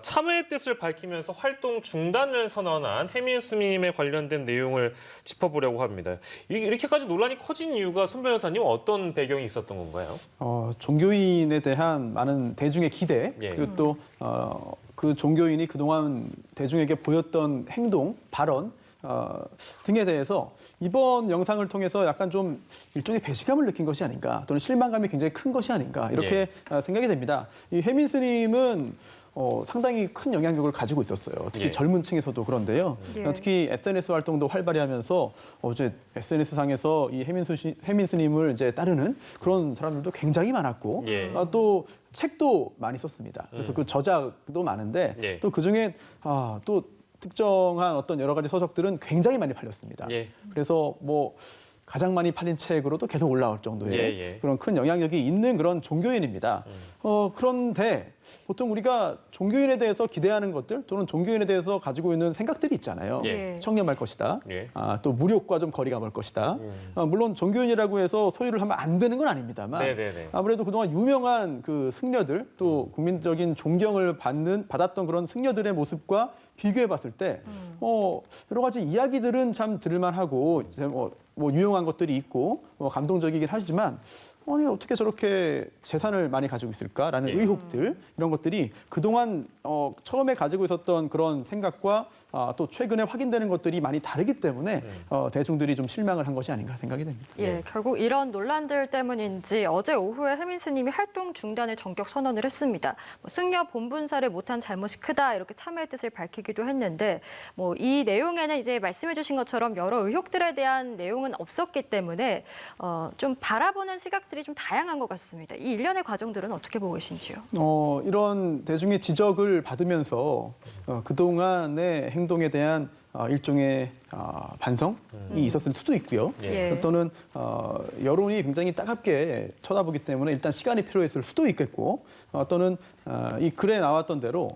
참여의 뜻을 밝히면서 활동 중단을 선언한 해민 스님에 관련된 내용을 짚어보려고 합니다. 이렇게까지 논란이 커진 이유가 손 변호사님 어떤 배경이 있었던 건가요? 종교인에 대한 많은 대중의 기대, 예. 그리고 또 그 종교인이 그동안 대중에게 보였던 행동, 발언 등에 대해서 이번 영상을 통해서 약간 좀 일종의 배신감을 느낀 것이 아닌가, 또는 실망감이 굉장히 큰 것이 아닌가, 이렇게 생각이 됩니다. 이 해민 스님은 상당히 큰 영향력을 가지고 있었어요. 특히 예. 젊은 층에서도 그런데요. 예. 특히 SNS 활동도 활발히 하면서 이제 SNS상에서 이 해민 스님을 이제 따르는 그런 사람들도 굉장히 많았고, 예. 또 책도 많이 썼습니다. 그래서 그 저작도 많은데 예. 또 그중에 또 특정한 어떤 여러 가지 서적들은 굉장히 많이 팔렸습니다. 예. 그래서 뭐 가장 많이 팔린 책으로도 계속 올라올 정도의 예. 그런 큰 영향력이 있는 그런 종교인입니다. 그런데 보통 우리가 종교인에 대해서 기대하는 것들, 또는 종교인에 대해서 가지고 있는 생각들이 있잖아요. 예. 청렴할 것이다. 예. 또 무력과 좀 거리가 멀 것이다. 물론 종교인이라고 해서 소유를 하면 안 되는 건 아닙니다만, 네네네. 아무래도 그동안 유명한 그 승려들, 또 국민적인 존경을 받았던 그런 승려들의 모습과 비교해 봤을 때 여러 가지 이야기들은 참 들을만하고, 이제 뭐 유용한 것들이 있고 감동적이긴 하지만, 아니 어떻게 저렇게 재산을 많이 가지고 있을까라는 예. 의혹들, 이런 것들이 그동안 처음에 가지고 있었던 그런 생각과 또 최근에 확인되는 것들이 많이 다르기 때문에 대중들이 좀 실망을 한 것이 아닌가 생각이 됩니다. 예, 결국 이런 논란들 때문인지 어제 오후에 해민 스님이 활동 중단을 전격 선언을 했습니다. 승려 본분사를 못한 잘못이 크다, 이렇게 참회의 뜻을 밝히기도 했는데, 이 내용에는 이제 말씀해주신 것처럼 여러 의혹들에 대한 내용은 없었기 때문에 좀 바라보는 시각들이 좀 다양한 것 같습니다. 이 일련의 과정들은 어떻게 보고 계신지요? 이런 대중의 지적을 받으면서 그동안의 행동에 대한 일종의 반성이 있었을 수도 있고요. 예. 또는 여론이 굉장히 따갑게 쳐다보기 때문에 일단 시간이 필요했을 수도 있겠고, 또는 이 글에 나왔던 대로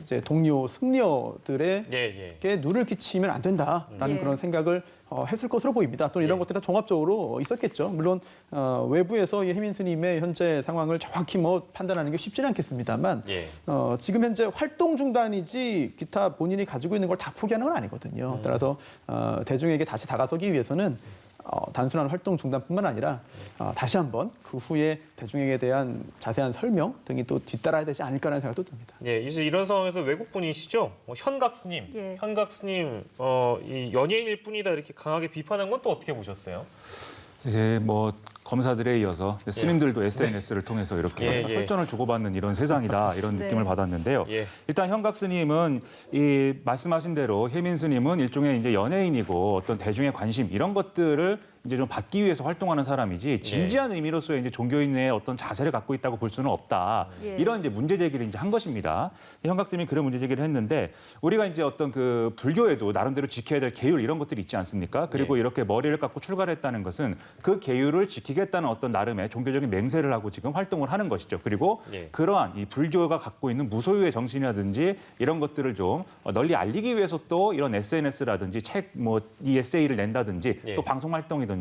이제 동료 승려들에게 누를 끼치면 안 된다라는 예. 그런 생각을 했을 것으로 보입니다. 또 이런 것들은 종합적으로 있었겠죠. 물론 외부에서 이 해민 스님의 현재 상황을 정확히 판단하는 게 쉽지는 않겠습니다만, 예. 지금 현재 활동 중단이지 기타 본인이 가지고 있는 걸 다 포기하는 건 아니거든요. 따라서 대중에게 다시 다가서기 위해서는 단순한 활동 중단뿐만 아니라 다시 한번 그 후에 대중에게 대한 자세한 설명 등이 또 뒤따라야 되지 않을까라는 생각도 듭니다. 예, 이제 이런 상황에서 외국 분이시죠? 현각 스님. 예. 현각 스님, 이 연예인일 뿐이다 이렇게 강하게 비판한 건 또 어떻게 보셨어요? 예, 검사들에 이어서 스님들도 SNS를 통해서 이렇게 혈전을 주고받는 이런 세상이다, 이런 느낌을 받았는데요. 예. 일단 현각 스님은 이 말씀하신 대로 해민 스님은 일종의 이제 연예인이고 어떤 대중의 관심 이런 것들을 이제 좀 받기 위해서 활동하는 사람이지, 진지한 의미로서의 이제 종교인의 어떤 자세를 갖고 있다고 볼 수는 없다. 예. 이런 이제 문제 제기를 이제 한 것입니다. 현각 스님이 그런 문제 제기를 했는데, 우리가 이제 어떤 그 불교에도 나름대로 지켜야 될 계율 이런 것들이 있지 않습니까? 그리고 이렇게 머리를 깎고 출가했다는 것은 그 계율을 지키겠다는 어떤 나름의 종교적인 맹세를 하고 지금 활동을 하는 것이죠. 그리고 그러한 이 불교가 갖고 있는 무소유의 정신이라든지 이런 것들을 좀 널리 알리기 위해서 또 이런 SNS라든지 책, 이 에세이를 낸다든지 또 방송 활동이라든지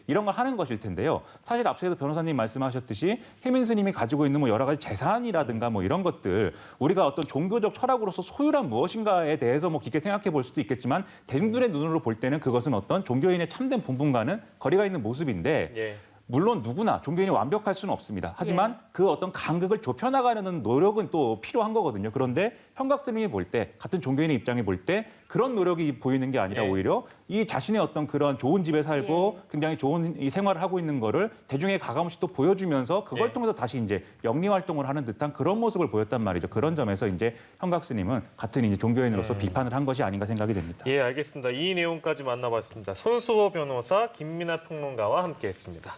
이런 걸 하는 것일 텐데요. 사실 앞서서 변호사님 말씀하셨듯이 해민 스님이 가지고 있는 여러 가지 재산이라든가 이런 것들, 우리가 어떤 종교적 철학으로서 소유란 무엇인가에 대해서 깊게 생각해 볼 수도 있겠지만, 대중들의 눈으로 볼 때는 그것은 어떤 종교인의 참된 본분과는 거리가 있는 모습인데, 물론 누구나 종교인이 완벽할 수는 없습니다. 하지만 그 어떤 간극을 좁혀나가려는 노력은 또 필요한 거거든요. 그런데 현각 스님이 볼 때, 같은 종교인의 입장에 볼 때 그런 노력이 보이는 게 아니라 오히려 이 자신의 어떤 그런 좋은 집에 살고 굉장히 좋은 이 생활을 하고 있는 거를 대중에게 가감없이 또 보여주면서 그걸 통해서 다시 이제 영리 활동을 하는 듯한 그런 모습을 보였단 말이죠. 그런 점에서 이제 현각 스님은 같은 이제 종교인으로서 비판을 한 것이 아닌가 생각이 됩니다. 예, 알겠습니다. 이 내용까지 만나봤습니다. 손수호 변호사, 김민하 평론가와 함께했습니다.